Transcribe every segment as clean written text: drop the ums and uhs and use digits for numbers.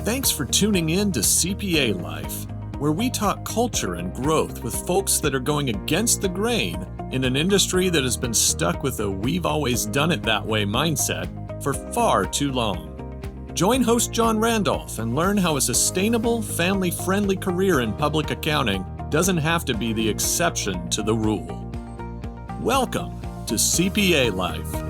Thanks for tuning in to CPA Life, where we talk culture and growth with folks that are going against the grain in an industry that has been stuck with a "we've always done it that way" mindset for far too long. Join host John Randolph and learn how a sustainable, family-friendly career in public accounting doesn't have to be the exception to the rule. Welcome to CPA Life.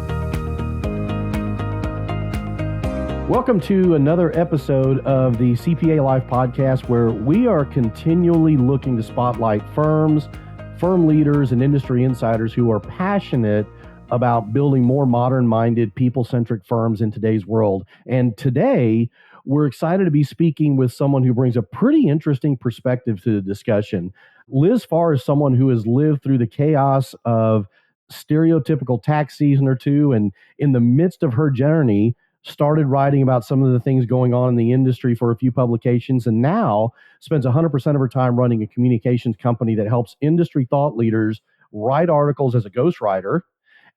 Welcome to another episode of the CPA Life podcast, where we are continually looking to spotlight firms, firm leaders, and industry insiders who are passionate about building more modern-minded, people-centric firms in today's world. And today, we're excited to be speaking with someone who brings a pretty interesting perspective to the discussion. Liz Farr is someone who has lived through the chaos of stereotypical tax season or two, and in the midst of her journey, started writing about some of the things going on in the industry for a few publications, and now spends 100% of her time running a communications company that helps industry thought leaders write articles as a ghostwriter.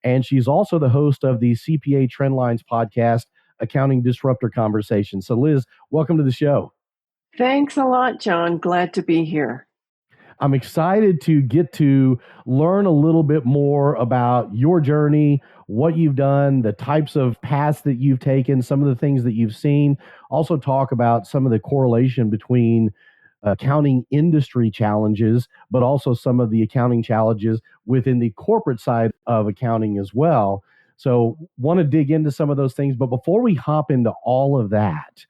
And she's also the host of the CPA Trendlines podcast, Accounting Disruptor Conversations. So Liz, welcome to the show. Thanks a lot, John. Glad to be here. I'm excited to get to learn a little bit more about your journey, what you've done, the types of paths that you've taken, some of the things that you've seen. Also talk about some of the correlation between accounting industry challenges, but also some of the accounting challenges within the corporate side of accounting as well. So want to dig into some of those things. But before we hop into all of that,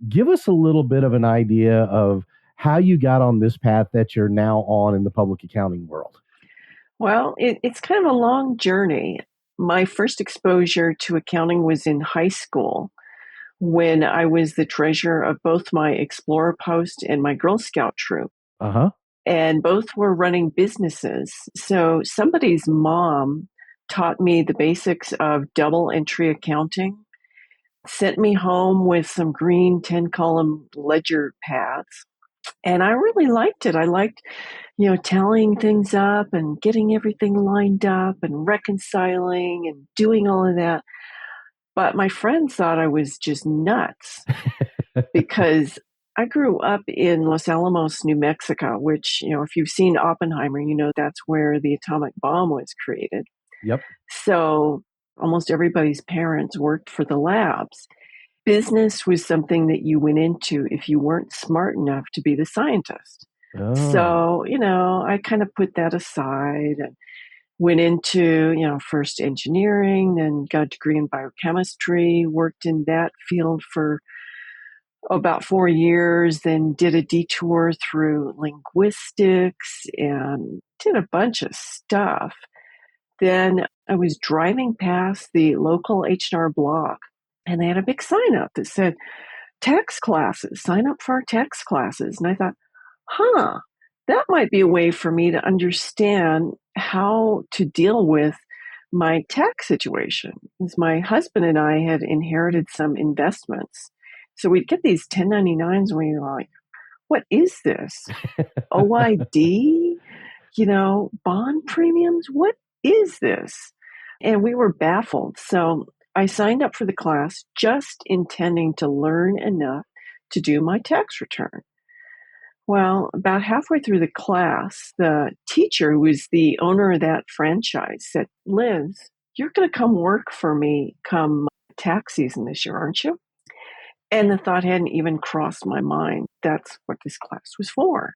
give us a little bit of an idea of how you got on this path that you're now on in the public accounting world. Well, it's kind of a long journey. My first exposure to accounting was in high school when I was the treasurer of both my Explorer Post and my Girl Scout troop. And both were running businesses. So somebody's mom taught me the basics of double entry accounting, sent me home with some green 10-column ledger pads. And I really liked it. I liked, tallying things up and getting everything lined up and reconciling and doing all of that. But my friends thought I was just nuts because I grew up in Los Alamos, New Mexico, which, if you've seen Oppenheimer, that's where the atomic bomb was created. Yep. So almost everybody's parents worked for the labs. Business was something that you went into if you weren't smart enough to be the scientist. Oh. So, I kind of put that aside and went into, first engineering, then got a degree in biochemistry, worked in that field for about 4 years, then did a detour through linguistics and did a bunch of stuff. Then I was driving past the local H&R Block, and they had a big sign up that said, tax classes, sign up for our tax classes. And I thought, that might be a way for me to understand how to deal with my tax situation. Because my husband and I had inherited some investments. So we'd get these 1099s where you're like, what is this? OID? Bond premiums? What is this? And we were baffled. So I signed up for the class just intending to learn enough to do my tax return. Well, about halfway through the class, the teacher, who was the owner of that franchise, said, Liz, you're going to come work for me come tax season this year, aren't you? And the thought hadn't even crossed my mind. That's what this class was for.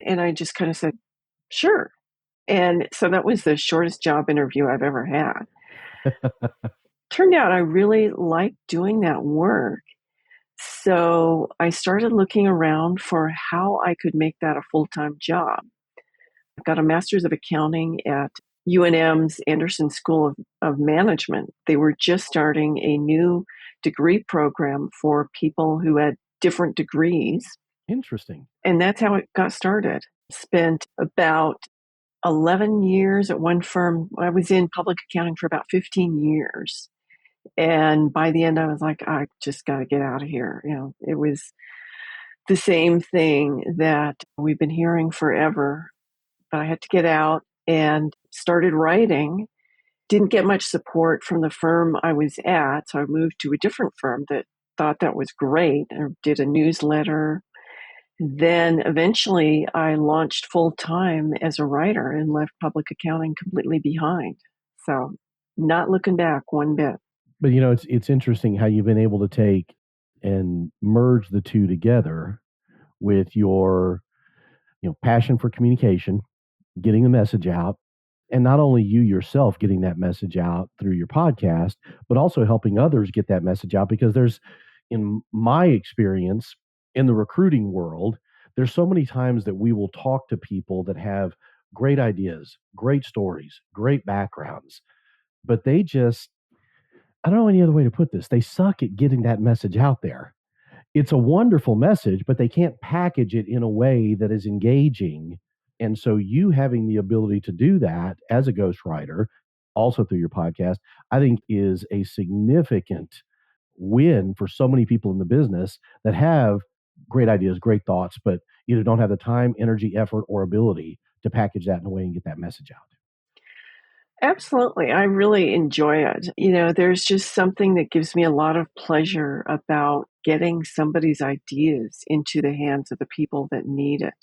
And I just kind of said, sure. And so that was the shortest job interview I've ever had. Turned out I really liked doing that work. So I started looking around for how I could make that a full-time job. I got a master's of accounting at UNM's Anderson School of Management. They were just starting a new degree program for people who had different degrees. Interesting. And that's how it got started. Spent about 11 years at one firm. I was in public accounting for about 15 years. And by the end, I was like, I just got to get out of here. It was the same thing that we've been hearing forever. But I had to get out and started writing. Didn't get much support from the firm I was at. So I moved to a different firm that thought that was great. I did a newsletter. Then eventually I launched full time as a writer and left public accounting completely behind. So not looking back one bit. But it's interesting how you've been able to take and merge the two together with your passion for communication, getting the message out, and not only you yourself getting that message out through your podcast, but also helping others get that message out. Because in my experience in the recruiting world, there's so many times that we will talk to people that have great ideas, great stories, great backgrounds, but they just, I don't know any other way to put this, they suck at getting that message out there. It's a wonderful message, but they can't package it in a way that is engaging. And so you having the ability to do that as a ghostwriter, also through your podcast, I think is a significant win for so many people in the business that have great ideas, great thoughts, but either don't have the time, energy, effort, or ability to package that in a way and get that message out. Absolutely. I really enjoy it. There's just something that gives me a lot of pleasure about getting somebody's ideas into the hands of the people that need it.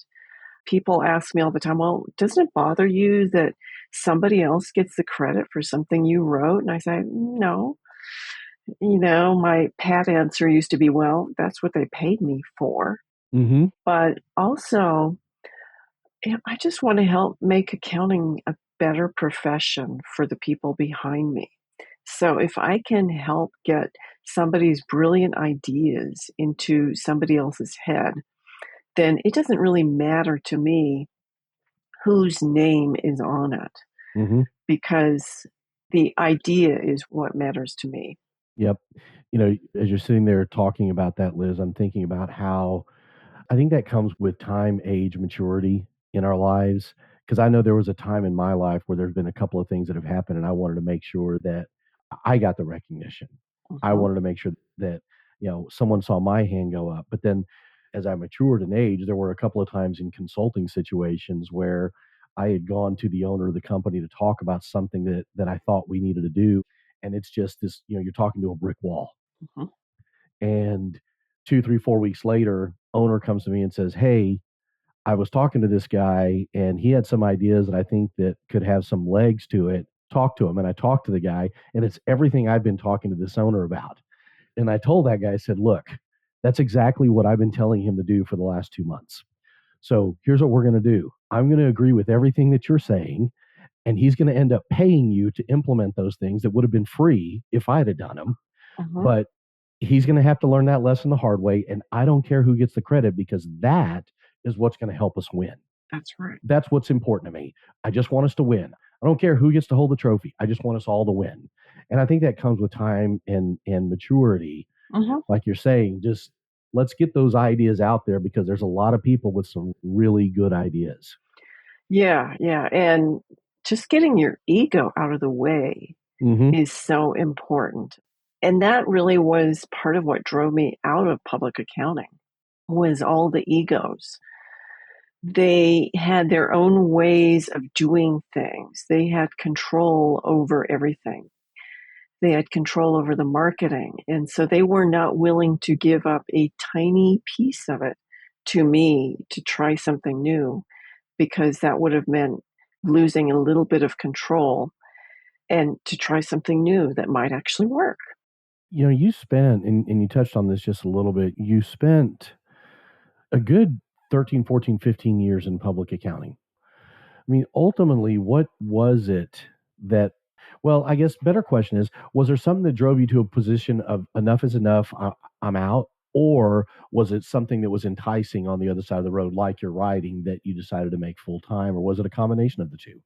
People ask me all the time, well, doesn't it bother you that somebody else gets the credit for something you wrote? And I say, no. My pat answer used to be, well, that's what they paid me for. Mm-hmm. But also, I just want to help make accounting a better profession for the people behind me. So if I can help get somebody's brilliant ideas into somebody else's head, then it doesn't really matter to me whose name is on it, Mm-hmm. because the idea is what matters to me. Yep. As you're sitting there talking about that, Liz, I'm thinking about how I think that comes with time, age, maturity in our lives. Because I know there was a time in my life where there's been a couple of things that have happened, and I wanted to make sure that I got the recognition. I Mhm. wanted to make sure that someone saw my hand go up. But then, as I matured in age, there were a couple of times in consulting situations where I had gone to the owner of the company to talk about something that I thought we needed to do, and it's just this. You're talking to a brick wall. Mhm. And 2, 3, 4 weeks later, owner comes to me and says, "Hey, I was talking to this guy and he had some ideas that I think that could have some legs to it. Talk to him." And I talked to the guy, and it's everything I've been talking to this owner about. And I told that guy, I said, "Look, that's exactly what I've been telling him to do for the last 2 months. So here's what we're going to do. I'm going to agree with everything that you're saying, and he's going to end up paying you to implement those things that would have been free if I'd have done them. Mhm. But he's going to have to learn that lesson the hard way. And I don't care who gets the credit, because that is what's going to help us win. That's right. That's what's important to me. I just want us to win. I don't care who gets to hold the trophy. I just want us all to win." And I think that comes with time and maturity. Mhm. Like you're saying, just let's get those ideas out there, because there's a lot of people with some really good ideas. Yeah, yeah. And just getting your ego out of the way Mm-hmm. is so important. And that really was part of what drove me out of public accounting, was all the egos. They had their own ways of doing things. They had control over everything. They had control over the marketing. And so they were not willing to give up a tiny piece of it to me to try something new, because that would have meant losing a little bit of control and to try something new that might actually work. You spent, and you touched on this just a little bit, you spent a good 13, 14, 15 years in public accounting. I mean, ultimately, what was it that, well, I guess better question is, was there something that drove you to a position of enough is enough, I'm out? Or was it something that was enticing on the other side of the road, like your writing, that you decided to make full time? Or was it a combination of the two?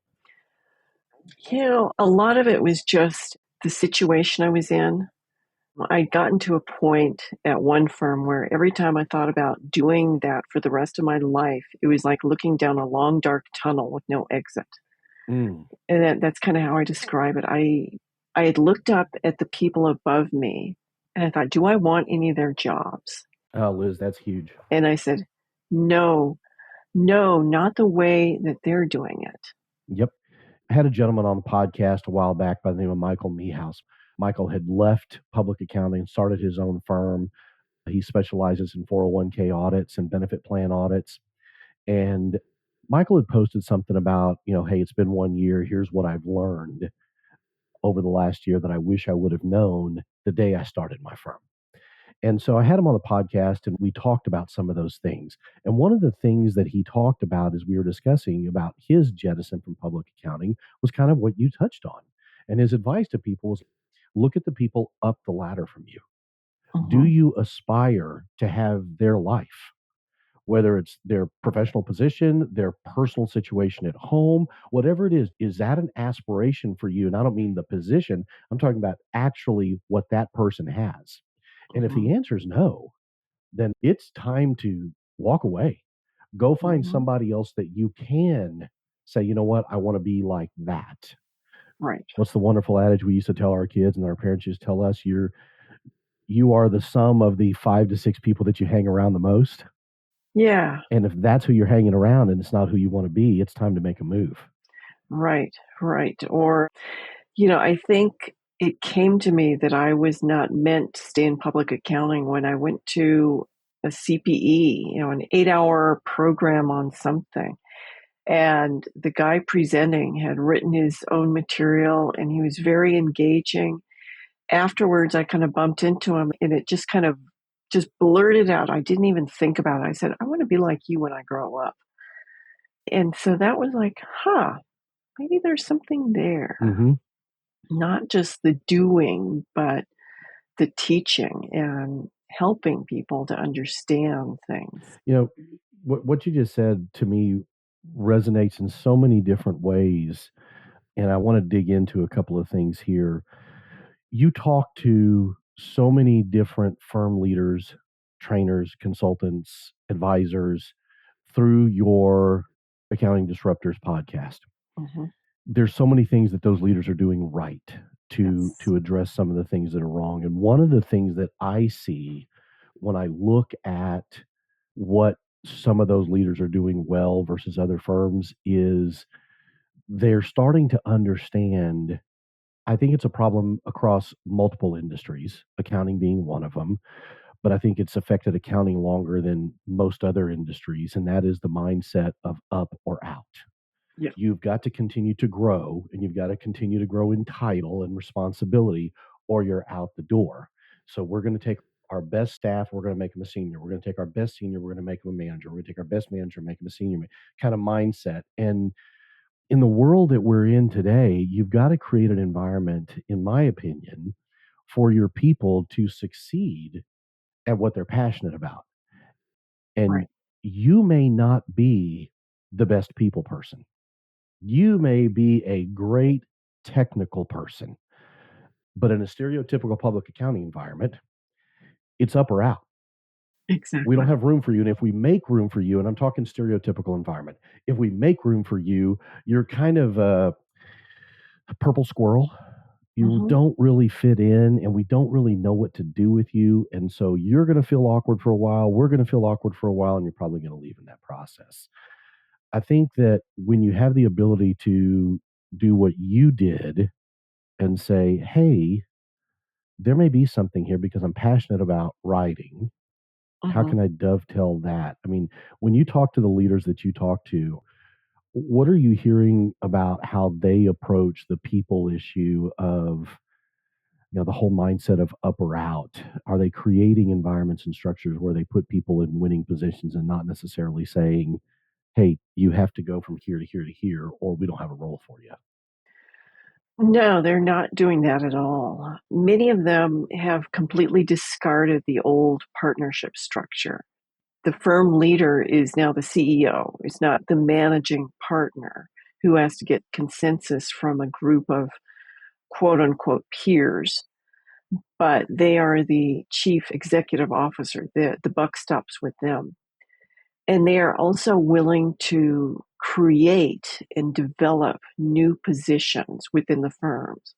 A lot of it was just the situation I was in. I'd gotten to a point at one firm where every time I thought about doing that for the rest of my life, it was like looking down a long, dark tunnel with no exit. Mm. And that's kind of how I describe it. I had looked up at the people above me and I thought, do I want any of their jobs? Oh, Liz, that's huge. And I said, no, no, not the way that they're doing it. Yep. I had a gentleman on the podcast a while back by the name of Michael Meehouse. Michael had left public accounting, started his own firm. He specializes in 401k audits and benefit plan audits. And Michael had posted something about, hey, it's been 1 year. Here's what I've learned over the last year that I wish I would have known the day I started my firm. And so I had him on the podcast and we talked about some of those things. And one of the things that he talked about as we were discussing about his jettison from public accounting was kind of what you touched on. And his advice to people was look at the people up the ladder from you. Do you aspire to have their life? Whether it's their professional position, their personal situation at home, whatever it is that an aspiration for you? And I don't mean the position, I'm talking about actually what that person has. And if the answer is no, then it's time to walk away. Go find somebody else that you can say, you know what, I want to be like that. Right. What's the wonderful adage we used to tell our kids and our parents used to tell us? You are the sum of the 5 to 6 people that you hang around the most. Yeah. And if that's who you're hanging around and it's not who you want to be, it's time to make a move. Right. Or, I think it came to me that I was not meant to stay in public accounting when I went to a CPE, an 8-hour program on something. And the guy presenting had written his own material and he was very engaging. Afterwards, I kind of bumped into him and it just kind of just blurted out. I didn't even think about it. I said, I want to be like you when I grow up. And so that was like, maybe there's something there. Not just the doing, but the teaching and helping people to understand things. What you just said to me resonates in so many different ways. And I want to dig into a couple of things here. You talk to so many different firm leaders, trainers, consultants, advisors through your Accounting Disruptors podcast. There's so many things that those leaders are doing right to address some of the things that are wrong. And one of the things that I see when I look at what some of those leaders are doing well versus other firms is they're starting to understand. I think it's a problem across multiple industries, accounting being one of them, but I think it's affected accounting longer than most other industries, and that is the mindset of up or out. Yeah. You've got to continue to grow, and you've got to continue to grow in title and responsibility, or you're out the door. So we're going to take our best staff, we're going to make them a senior. We're going to take our best senior, we're going to make them a manager. We're going to take our best manager and make them a senior kind of mindset. And in the world that we're in today, you've got to create an environment, in my opinion, for your people to succeed at what they're passionate about. And you may not be the best people person. You may be a great technical person, but in a stereotypical public accounting environment, it's up or out. Exactly. We don't have room for you. And if we make room for you, and I'm talking stereotypical environment, if we make room for you, you're kind of a purple squirrel. You don't really fit in, and we don't really know what to do with you. And so you're going to feel awkward for a while. We're going to feel awkward for a while, and you're probably going to leave in that process. I think that when you have the ability to do what you did and say, hey, there may be something here because I'm passionate about writing. How can I dovetail that? I mean, when you talk to the leaders that you talk to, what are you hearing about how they approach the people issue of, the whole mindset of up or out? Are they creating environments and structures where they put people in winning positions and not necessarily saying, hey, you have to go from here to here to here, or we don't have a role for you? No, they're not doing that at all. Many of them have completely discarded the old partnership structure. The firm leader is now the CEO, is not the managing partner who has to get consensus from a group of quote unquote peers, but they are the chief executive officer. The buck stops with them. And they are also willing to create and develop new positions within the firms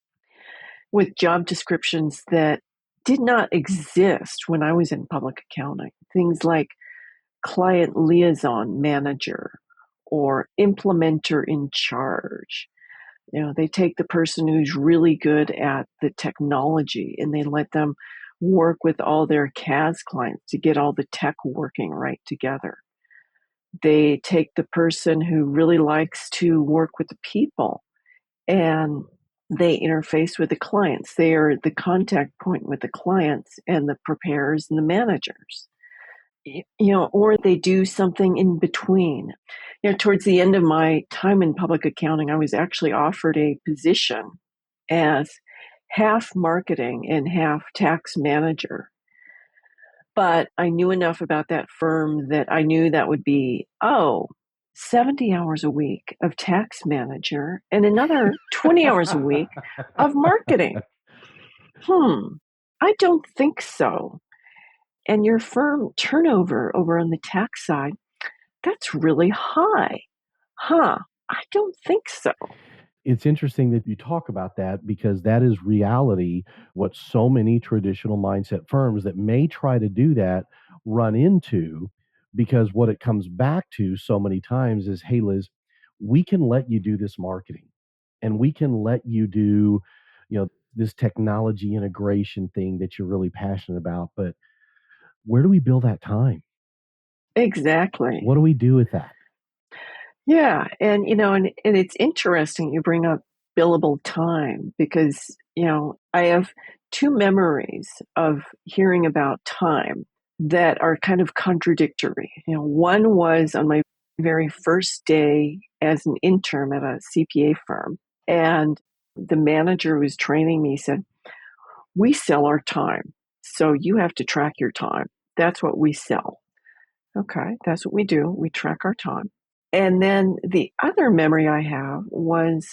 with job descriptions that did not exist when I was in public accounting. Things like client liaison manager or implementer in charge. They take the person who's really good at the technology and they let them work with all their CAS clients to get all the tech working right together. They take the person who really likes to work with the people and they interface with the clients. They are the contact point with the clients and the preparers and the managers. Or they do something in between. Towards the end of my time in public accounting, I was actually offered a position as half marketing and half tax manager. But I knew enough about that firm that I knew that would be, 70 hours a week of tax manager and another 20 hours a week of marketing. I don't think so. And your firm turnover over on the tax side, that's really high. I don't think so. It's interesting that you talk about that because that is reality. What so many traditional mindset firms that may try to do that run into, because what it comes back to so many times is, hey, Liz, we can let you do this marketing and we can let you do, this technology integration thing that you're really passionate about. But where do we bill that time? Exactly. What do we do with that? Yeah. And it's interesting you bring up billable time because, I have two memories of hearing about time that are kind of contradictory. One was on my very first day as an intern at a CPA firm. And the manager who was training me said, "We sell our time. So you have to track your time. That's what we sell." Okay, that's what we do. We track our time. And then the other memory I have was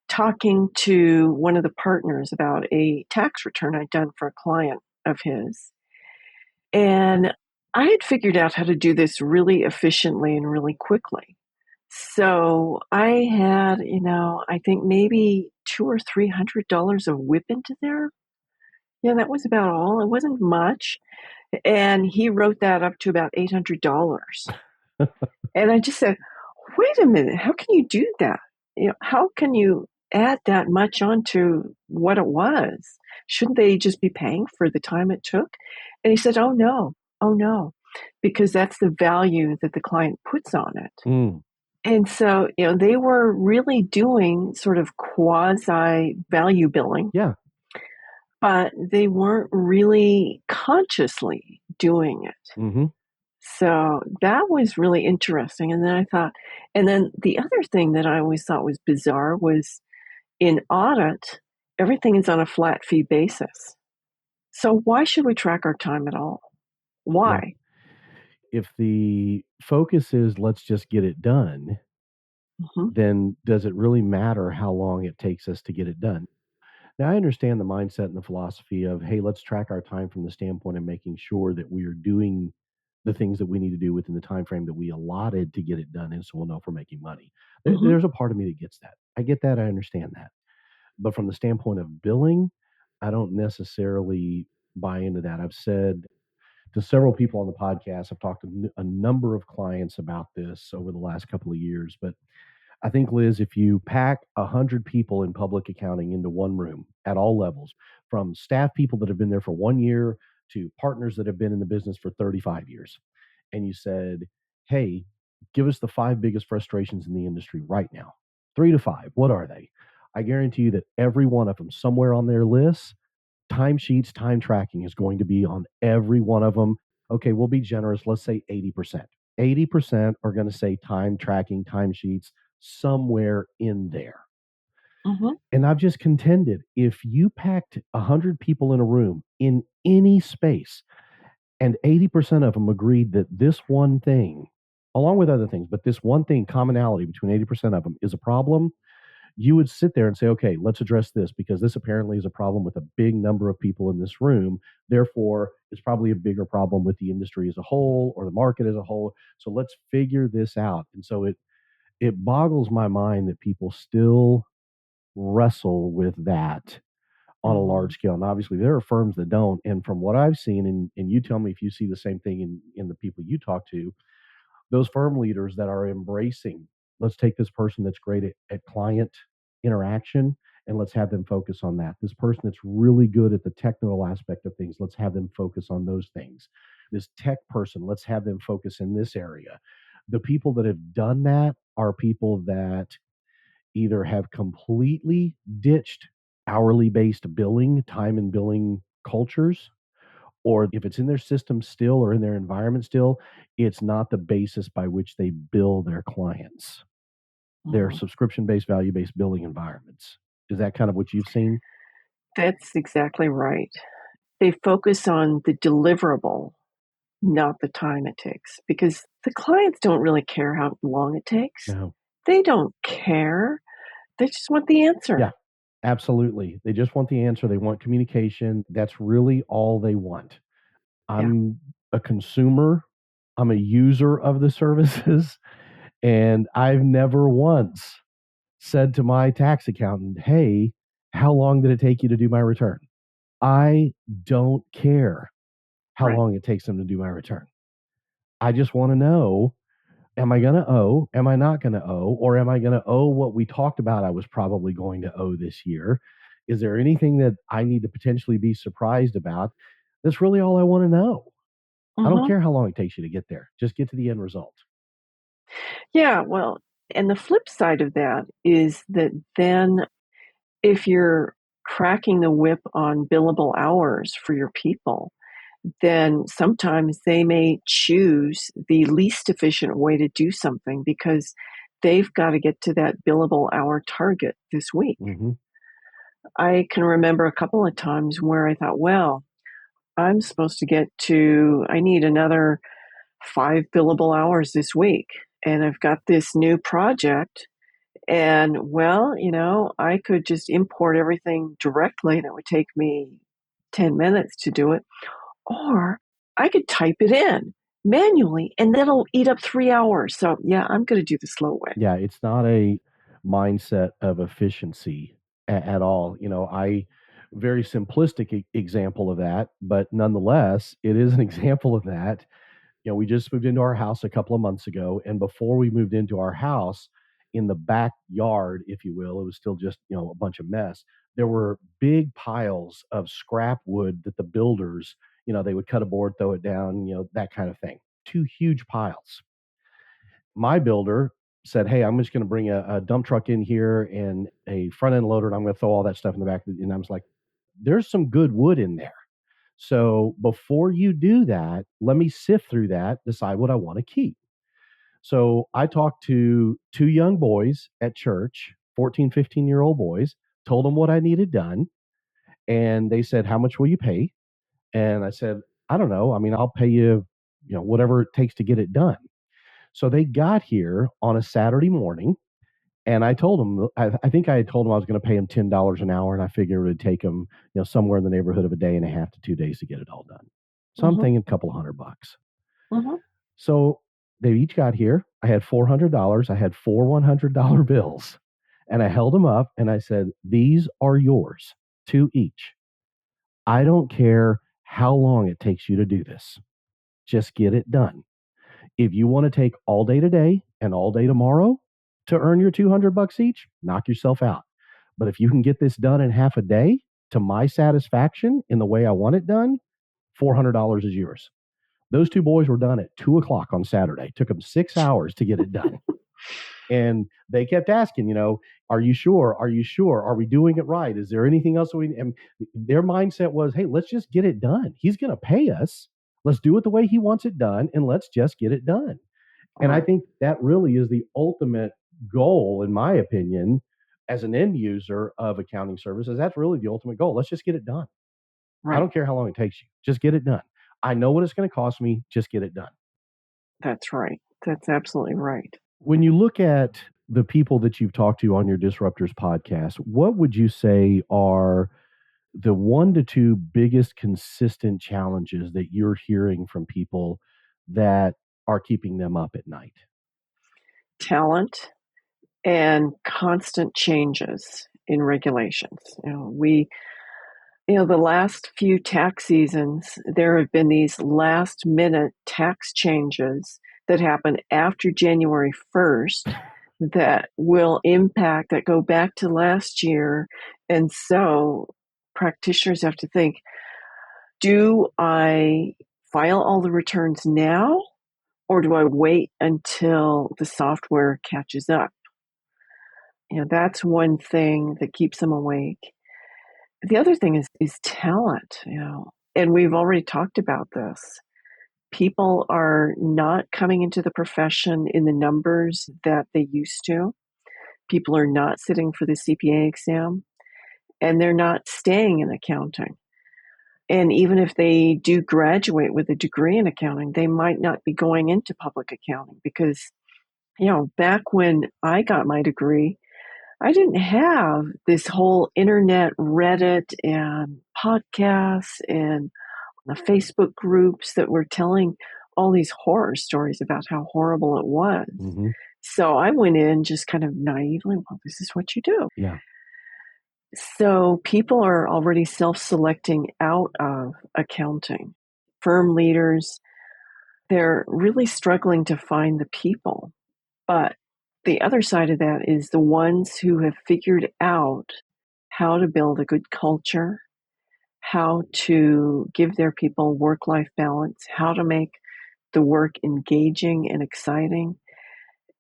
talking to one of the partners about a tax return I'd done for a client of his. And I had figured out how to do this really efficiently and really quickly. So I had, I think maybe $200 or $300 of whip into there. Yeah, that was about all. It wasn't much. And he wrote that up to about $800. And I just said, wait a minute, how can you do that? How can you add that much onto what it was? Shouldn't they just be paying for the time it took? And he said, oh no, because that's the value that the client puts on it. And so, they were really doing sort of quasi value billing. Yeah. But they weren't really consciously doing it. Mm-hmm. So that was really interesting. And then the other thing that I always thought was bizarre was in audit, everything is on a flat fee basis. So why should we track our time at all? Why? Yeah. If the focus is let's just get it done, then does it really matter how long it takes us to get it done? Now, I understand the mindset and the philosophy of, hey, let's track our time from the standpoint of making sure that we are doing the things that we need to do within the time frame that we allotted to get it done, and so we'll know if we're making money. There's a part of me that gets that. I get that. I understand that. But from the standpoint of billing, I don't necessarily buy into that. I've said to several people on the podcast, I've talked to a number of clients about this over the last couple of years, but I think, Liz, if you pack 100 people in public accounting into one room at all levels, from staff people that have been there for 1 year to partners that have been in the business for 35 years, and you said, hey, give us the 5 biggest frustrations in the industry right now, 3 to 5, what are they? I guarantee you that every one of them, somewhere on their list, timesheets, time tracking is going to be on every one of them. Okay, we'll be generous. Let's say 80%. 80% are going to say time tracking, timesheets, somewhere in there. And I've just contended, if you packed 100 people in a room in any space and 80% of them agreed that this one thing, along with other things, but this one thing, commonality between 80% of them is a problem, you would sit there and say, okay, let's address this because this apparently is a problem with a big number of people in this room. Therefore, it's probably a bigger problem with the industry as a whole or the market as a whole. So let's figure this out. And so it boggles my mind that people still wrestle with that on a large scale. And obviously there are firms that don't. And from what I've seen, and you tell me if you see the same thing in the people you talk to, those firm leaders that are embracing, let's take this person that's great at client interaction, and let's have them focus on that. This person that's really good at the technical aspect of things, let's have them focus on those things. This tech person, let's have them focus in this area. The people that have done that are people that either have completely ditched hourly based billing, time and billing cultures, or if it's in their system still or in their environment still, it's not the basis by which they bill their clients. They're Mhm. subscription based, value based billing environments. Is that kind of what you've seen? That's exactly right. They focus on the deliverable, not the time it takes, because the clients don't really care how long it takes. No. They don't care. They just want the Yeah, answer. absolutely. They just want the answer. They want communication. That's really all they want. Yeah. I'm a consumer, I'm a user of the services, and I've never once said to my tax accountant, "Hey, how long did it take you to do my return?" I don't care how Right. long it takes them to do my return. I just want to know, am I going to owe? Am I not going to owe? Or am I going to owe what we talked about I was probably going to owe this year? Is there anything that I need to potentially be surprised about? That's really all I want to know. I don't Hmm. care how long it takes you to get there. Just get to the end result. Yeah. Well, and the flip side of that is that then if you're cracking the whip on billable hours for your people, then sometimes they may choose the least efficient way to do something because they've got to get to that billable hour target this week. Hmm. I can remember a couple of times where I thought, well, I need another 5 billable hours this week. And I've got this new project. And well, I could just import everything directly and it would take me 10 minutes to do it. Or I could type it in manually and that'll eat up 3 hours. So, yeah, I'm going to do the slow way. Yeah, it's not a mindset of efficiency at all. Very simplistic example of that, but nonetheless, it is an example of that. We just moved into our house a couple of months ago, and before we moved into our house, in the backyard, if you will, it was still just, a bunch of mess. There were big piles of scrap wood that the builders, they would cut a board, throw it down, that kind of thing. Two huge piles. My builder said, "Hey, I'm just going to bring a dump truck in here and a front end loader, and I'm going to throw all that stuff in the back." And I was like, "There's some good wood in there. So before you do that, let me sift through that, decide what I want to keep." So I talked to two young boys at church, 14, 15-year-old boys, told them what I needed done. And they said, "How much will you pay?" And I said, "I don't know. I mean, I'll pay you, whatever it takes to get it done." So they got here on a Saturday morning. And I told them, I think I had told them I was going to pay them $10 an hour, and I figured it would take them, somewhere in the neighborhood of a day and a half to 2 days to get it all done. So I'm Hmm. thinking a couple $100. Hmm. So they each got here. I had $400. I had four $100 bills, and I held them up and I said, "These are yours, two each. I don't care how long it takes you to do this. Just get it done. If you want to take all day today and all day tomorrow to earn your $200 each, knock yourself out. But if you can get this done in half a day to my satisfaction in the way I want it done, $400 is yours." Those two boys were done at 2 o'clock on Saturday. Took them 6 hours to get it done. And they kept asking, "Are you sure? Are you sure? Are we doing it right? Is there anything else and their mindset was, "Hey, let's just get it done. He's going to pay us. Let's do it the way he wants it done, and let's just get it done." And I Right. think that really is the ultimate goal, in my opinion, as an end user of accounting services. That's really the ultimate goal. Let's just get it done. I Right. don't care how long it takes you. Just get it done. I know what it's going to cost me. Just get it done. That's right. That's absolutely right. When you look at the people that you've talked to on your Disruptors podcast, what would you say are the one to two biggest consistent challenges that you're hearing from people that are keeping them up at night? Talent and constant changes in regulations. The last few tax seasons, there have been these last minute tax changes that happen after January 1st that will impact, that go back to last year. And so practitioners have to think, do I file all the returns now, or do I wait until the software catches up? That's one thing that keeps them awake. The other thing is talent, and we've already talked about this. People are not coming into the profession in the numbers that they used to. People are not sitting for the CPA exam, and they're not staying in accounting. And even if they do graduate with a degree in accounting, they might not be going into public accounting because, back when I got my degree, I didn't have this whole internet, Reddit, and podcasts and the Facebook groups that were telling all these horror stories about how horrible it was. Mm-hmm. So I went in just kind of naively, well, this is what you do. Yeah. So people are already self-selecting out of accounting. Firm leaders, they're really struggling to find the people. But the other side of that is the ones who have figured out how to build a good culture, how to give their people work-life balance, how to make the work engaging and exciting,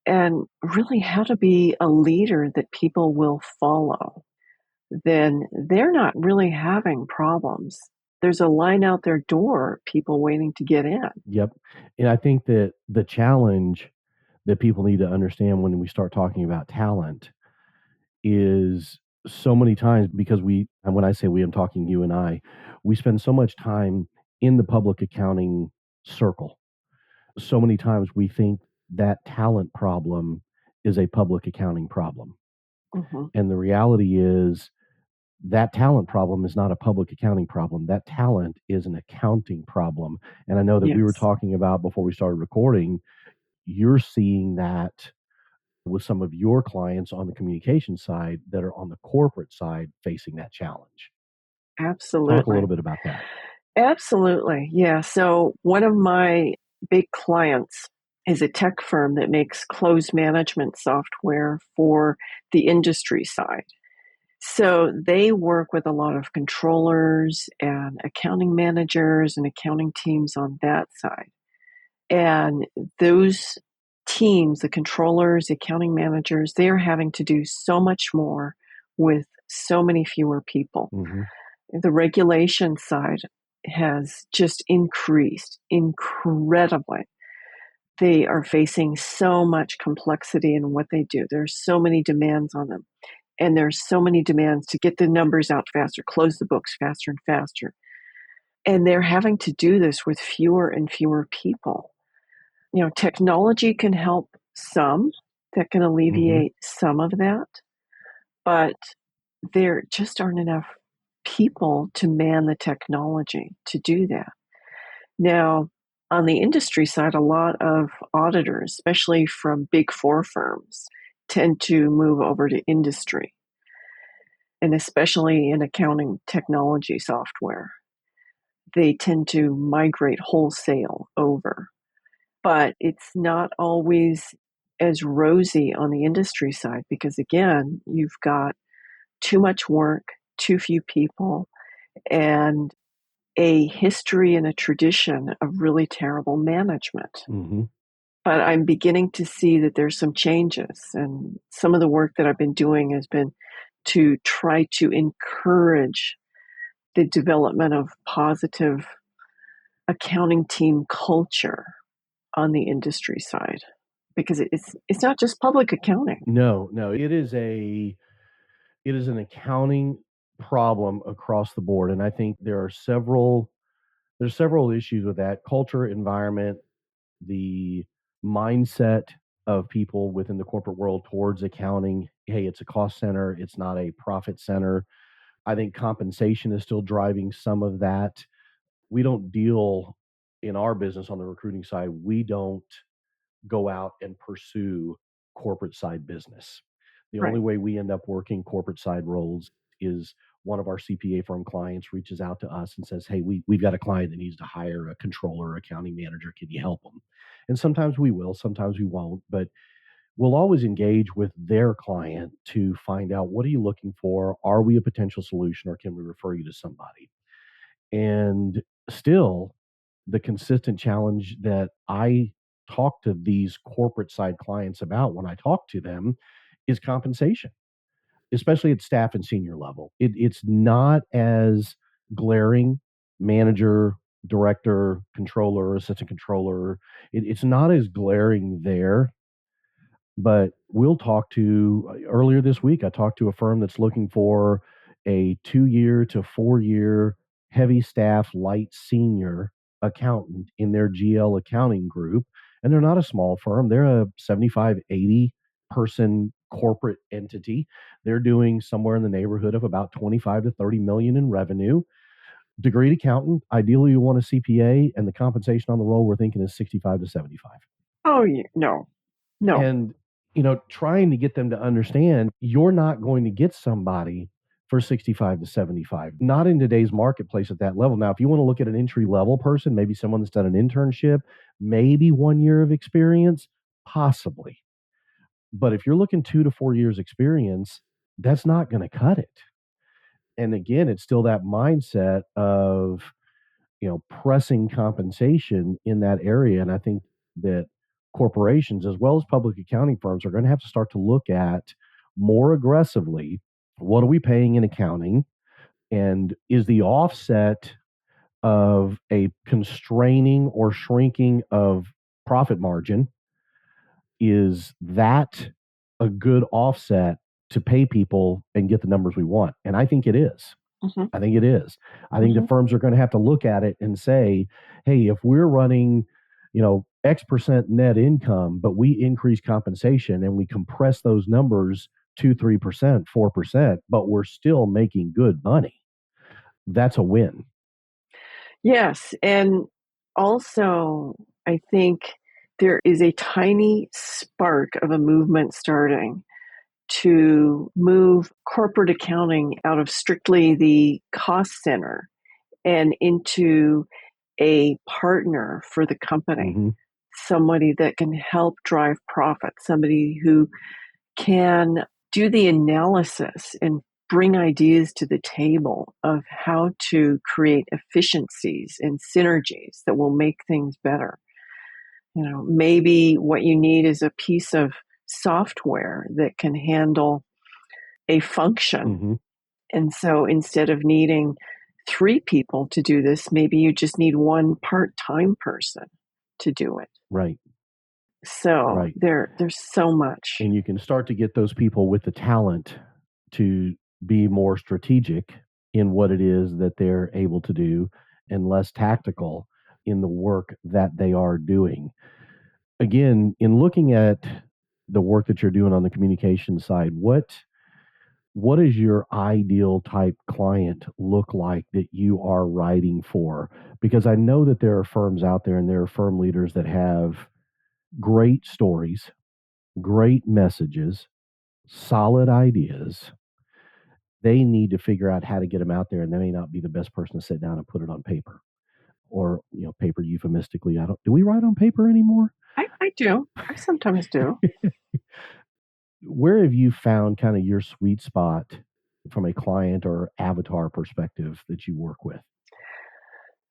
and really how to be a leader that people will follow. Then they're not really having problems. There's a line out their door, people waiting to get in. Yep. And I think that the challenge that people need to understand when we start talking about talent is so many times because and when I say we, I'm talking you and I, we spend so much time in the public accounting circle. So many times we think that talent problem is a public accounting problem. Mm-hmm. And the reality is that talent problem is not a public accounting problem. That talent is an accounting problem. And I know that we were Yes. talking about before we started recording, you're seeing that with some of your clients on the communication side that are on the corporate side facing that challenge. Absolutely. Talk a little bit about that. Absolutely. Yeah. So one of my big clients is a tech firm that makes close management software for the industry side. So they work with a lot of controllers and accounting managers and accounting teams on that side. And those teams, the controllers, the accounting managers, they are having to do so much more with so many fewer people. Mm-hmm. The regulation side has just increased incredibly. They are facing so much complexity in what they do. There's so many demands on them. And there's so many demands to get the numbers out faster, close the books faster and faster. And they're having to do this with fewer and fewer people. Technology can help some, that can alleviate some of that, but there just aren't enough people to man the technology to do that. Now, on the industry side, a lot of auditors, especially from big four firms, tend to move over to industry, and especially in accounting technology software. They tend to migrate wholesale over. But it's not always as rosy on the industry side because, again, you've got too much work, too few people, and a history and a tradition of really terrible management. Mm-hmm. But I'm beginning to see that there's some changes. And some of the work that I've been doing has been to try to encourage the development of positive accounting team culture on the industry side, because it's not just public accounting. No, it is an accounting problem across the board, and I think there's several issues with that: culture, environment, the mindset of people within the corporate world towards accounting. Hey, it's a cost center, it's not a profit center. I think compensation is still driving some of that. We don't deal in our business on the recruiting side, we don't go out and pursue corporate side business. The Right. only way we end up working corporate side roles is one of our CPA firm clients reaches out to us and says, hey, we've got a client that needs to hire a controller or accounting manager. Can you help them? And sometimes we will, sometimes we won't. But we'll always engage with their client to find out, what are you looking for? Are we a potential solution, or can we refer you to somebody? And still, the consistent challenge that I talk to these corporate side clients about when I talk to them is compensation, especially at staff and senior level. It's not as glaring. Manager, director, controller, assistant controller, it's not as glaring there. But we'll talk to, earlier this week, I talked to a firm that's looking for a 2 year to 4 year heavy staff, light senior accountant in their GL accounting group. And they're not a small firm, they're a 75, 80 person corporate entity. They're doing somewhere in the neighborhood of about 25 to 30 million in revenue. Degreed accountant, ideally you want a CPA, and the compensation on the roll we're thinking is 65 to 75. Oh, yeah, no, no. And trying to get them to understand, you're not going to get somebody for 65 to 75, not in today's marketplace at that level. Now, if you want to look at an entry level person, maybe someone that's done an internship, maybe 1 year of experience, possibly. But if you're looking 2 to 4 years experience, that's not going to cut it. And again, it's still that mindset of, pressing compensation in that area. And I think that corporations, as well as public accounting firms, are going to have to start to look at more aggressively, what are we paying in accounting? And is the offset of a constraining or shrinking of profit margin, is that a good offset to pay people and get the numbers we want? And I think it is. Mm-hmm. I think it is. I think the firms are going to have to look at it and say, hey, if we're running, X percent net income, but we increase compensation and we compress those numbers 2, 3%, 4%, but we're still making good money, that's a win. Yes. And also, I think there is a tiny spark of a movement starting to move corporate accounting out of strictly the cost center and into a partner for the company, Mm-hmm. somebody that can help drive profit, somebody who can do the analysis and bring ideas to the table of how to create efficiencies and synergies that will make things better. Maybe what you need is a piece of software that can handle a function. Mm-hmm. And so instead of needing 3 people to do this, maybe you just need one part-time person to do it. Right. So Right. there's so much. And you can start to get those people with the talent to be more strategic in what it is that they're able to do, and less tactical in the work that they are doing. Again, in looking at the work that you're doing on the communication side, what does your ideal type client look like that you are writing for? Because I know that there are firms out there and there are firm leaders that have great stories, great messages, solid ideas. They need to figure out how to get them out there, and they may not be the best person to sit down and put it on paper, or paper euphemistically. I don't. Do we write on paper anymore? I do. I sometimes do. Where have you found kind of your sweet spot from a client or avatar perspective that you work with?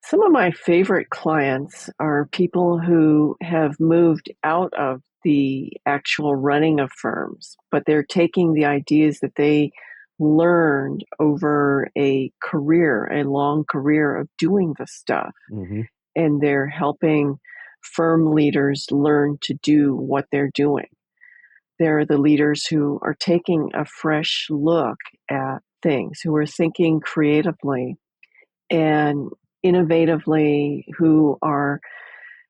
Some of my favorite clients are people who have moved out of the actual running of firms, but they're taking the ideas that they learned over a long career of doing the stuff, Mm-hmm. and they're helping firm leaders learn to do what they're doing. They're the leaders who are taking a fresh look at things, who are thinking creatively and innovatively, who are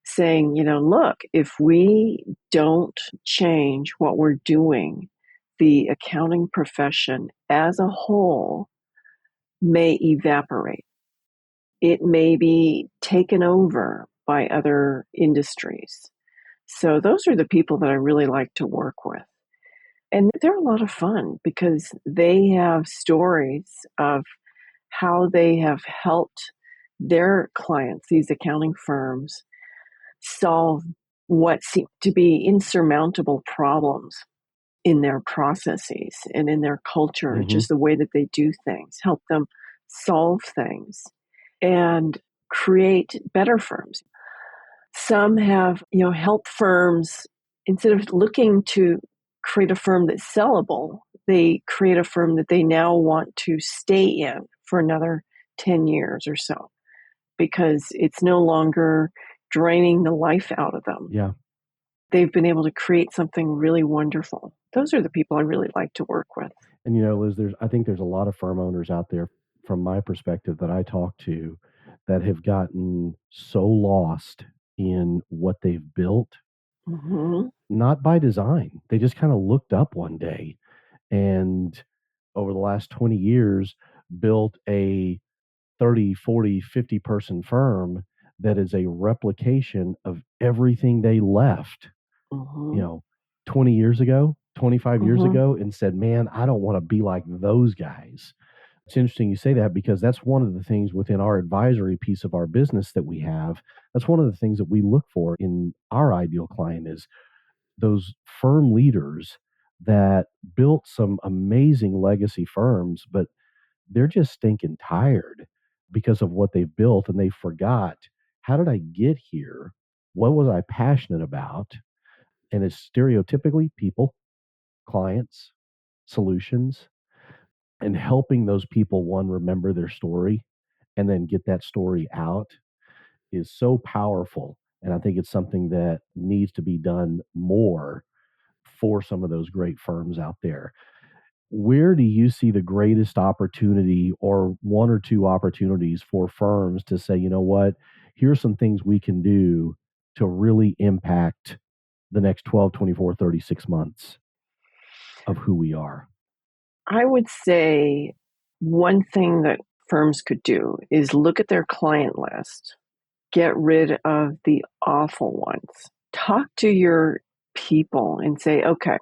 saying, look, if we don't change what we're doing, the accounting profession as a whole may evaporate. It may be taken over by other industries. So those are the people that I really like to work with. And they're a lot of fun because they have stories of how they have helped their clients, these accounting firms, solve what seem to be insurmountable problems in their processes and in their culture, just the way that they do things, help them solve things and create better firms. Some have, helped firms, instead of looking to create a firm that's sellable, they create a firm that they now want to stay in for another 10 years or so because it's no longer draining the life out of them. Yeah. They've been able to create something really wonderful. Those are the people I really like to work with. And Liz, I think there's a lot of firm owners out there, from my perspective, that I talk to that have gotten so lost in what they've built, not by design. They just kind of looked up one day and over the last 20 years built a 30, 40, 50 person firm that is a replication of everything they left, 20 years ago, 25 years ago, and said, man, I don't want to be like those guys. It's interesting you say that because that's one of the things within our advisory piece of our business that we have. That's one of the things that we look for in our ideal client is those firm leaders that built some amazing legacy firms, but they're just stinking tired because of what they've built and they forgot, how did I get here? What was I passionate about? And it's stereotypically people, clients, solutions, and helping those people, one, remember their story and then get that story out is so powerful. And I think it's something that needs to be done more for some of those great firms out there. Where do you see the greatest opportunity or one or two opportunities for firms to say, you know what, here's some things we can do to really impact the next 12, 24, 36 months of who we are? I would say one thing that firms could do is look at their client list, get rid of the awful ones, talk to your people and say, okay,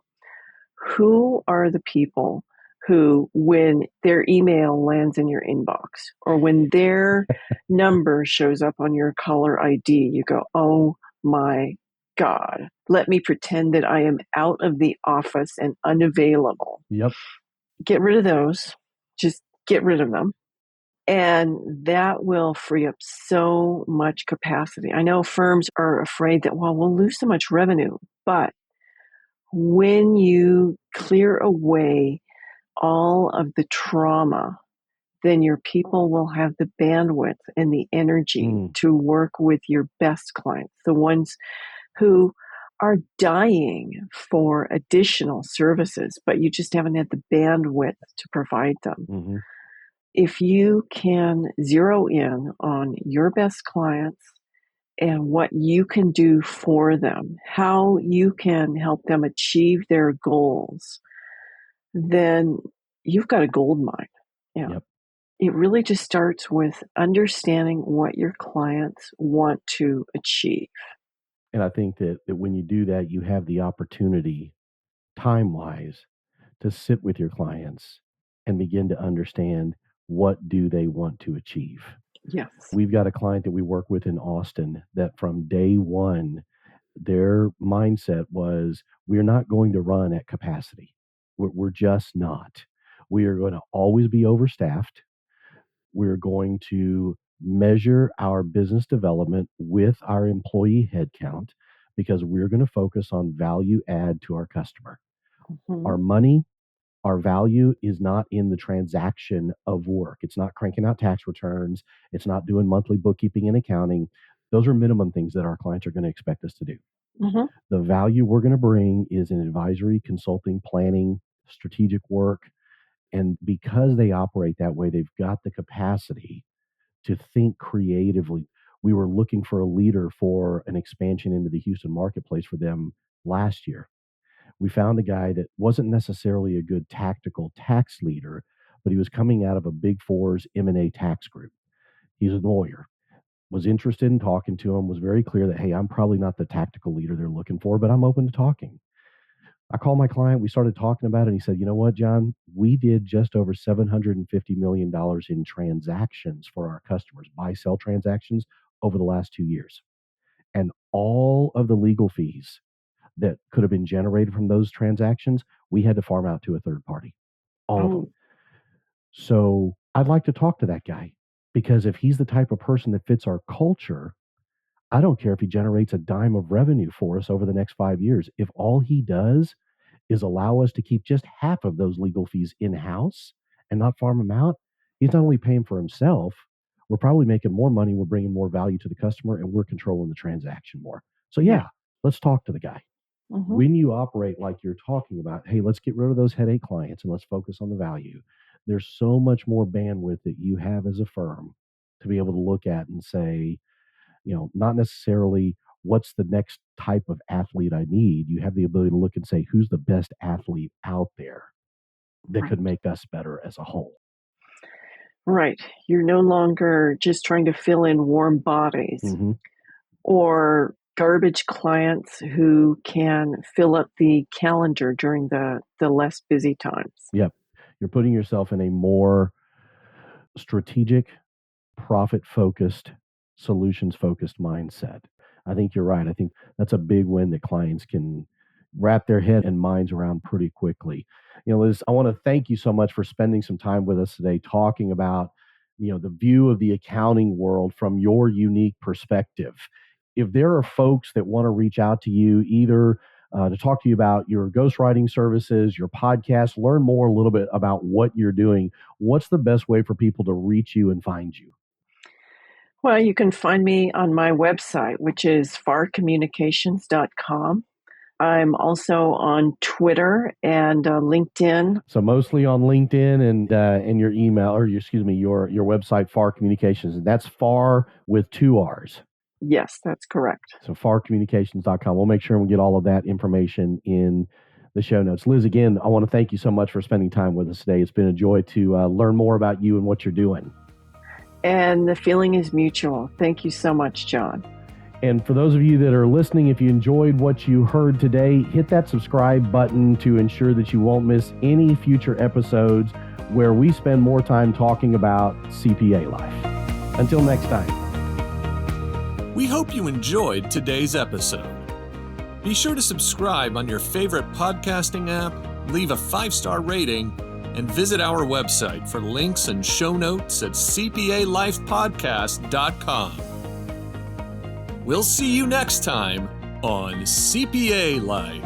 who are the people who, when their email lands in your inbox or when their number shows up on your caller ID, you go, oh my God, let me pretend that I am out of the office and unavailable. Yep. Get rid of those. Just get rid of them. And that will free up so much capacity. I know firms are afraid that, well, we'll lose so much revenue. But when you clear away all of the trauma, then your people will have the bandwidth and the energy to work with your best clients, the ones who are dying for additional services, but you just haven't had the bandwidth to provide them. If you can zero in on your best clients and what you can do for them, how you can help them achieve their goals, then you've got a gold mine. Yeah. Yep. It really just starts with understanding what your clients want to achieve. And I think that when you do that, you have the opportunity, time wise, to sit with your clients and begin to understand what do they want to achieve. Yes. We've got a client that we work with in Austin that from day one, their mindset was, we're not going to run at capacity. We're just not. We are going to always be overstaffed. We're going to measure our business development with our employee headcount because we're going to focus on value add to our customer. Our money, our value is not in the transaction of work. It's not cranking out tax returns. It's not doing monthly bookkeeping and accounting. Those are minimum things that our clients are going to expect us to do. The value we're going to bring is in advisory, consulting, planning, strategic work. And because they operate that way, they've got the capacity to think creatively. We were looking for a leader for an expansion into the Houston marketplace for them last year. We found a guy that wasn't necessarily a good tactical tax leader, but he was coming out of a Big Four's M&A tax group. He's a lawyer, was interested in talking to him, was very clear that, hey, I'm probably not the tactical leader they're looking for, but I'm open to talking. I called my client. We started talking about it. And he said, you know what, John, we did just over $750 million in transactions for our customers, buy-sell transactions over the last 2 years. And all of the legal fees that could have been generated from those transactions, we had to farm out to a third party. All of them. Oh, So I'd like to talk to that guy, because if he's the type of person that fits our culture, I don't care if he generates a dime of revenue for us over the next 5 years. If all he does is allow us to keep just half of those legal fees in house and not farm them out, he's not only paying for himself, we're probably making more money, we're bringing more value to the customer, and we're controlling the transaction more. So, yeah. yeah, let's talk to the guy. Mm-hmm. When you operate like you're talking about, hey, let's get rid of those headache clients and let's focus on the value, there's so much more bandwidth that you have as a firm to be able to look at and say, not necessarily what's the next type of athlete I need. You have the ability to look and say, who's the best athlete out there that could Right. make us better as a whole? Right. You're no longer just trying to fill in warm bodies Mm-hmm. or garbage clients who can fill up the calendar during the less busy times. Yep. You're putting yourself in a more strategic, profit focused, solutions focused mindset. I think you're right. I think that's a big win that clients can wrap their head and minds around pretty quickly. Liz, I want to thank you so much for spending some time with us today talking about, the view of the accounting world from your unique perspective. If there are folks that want to reach out to you, either to talk to you about your ghostwriting services, your podcast, learn more a little bit about what you're doing, what's the best way for people to reach you and find you? Well, you can find me on my website, which is farcommunications.com. I'm also on Twitter and LinkedIn. So mostly on LinkedIn and your email, or excuse me, your website, Farr Communications. And that's Farr with 2 R's. Yes, that's correct. So farcommunications.com. We'll make sure we get all of that information in the show notes. Liz, again, I want to thank you so much for spending time with us today. It's been a joy to learn more about you and what you're doing. And the feeling is mutual. Thank you so much, John. And for those of you that are listening, if you enjoyed what you heard today, hit that subscribe button to ensure that you won't miss any future episodes where we spend more time talking about CPA life. Until next time. We hope you enjoyed today's episode. Be sure to subscribe on your favorite podcasting app, leave a 5-star rating, and visit our website for links and show notes at cpalifepodcast.com. We'll see you next time on CPA Life.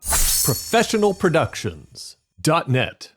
ProfessionalProductions.net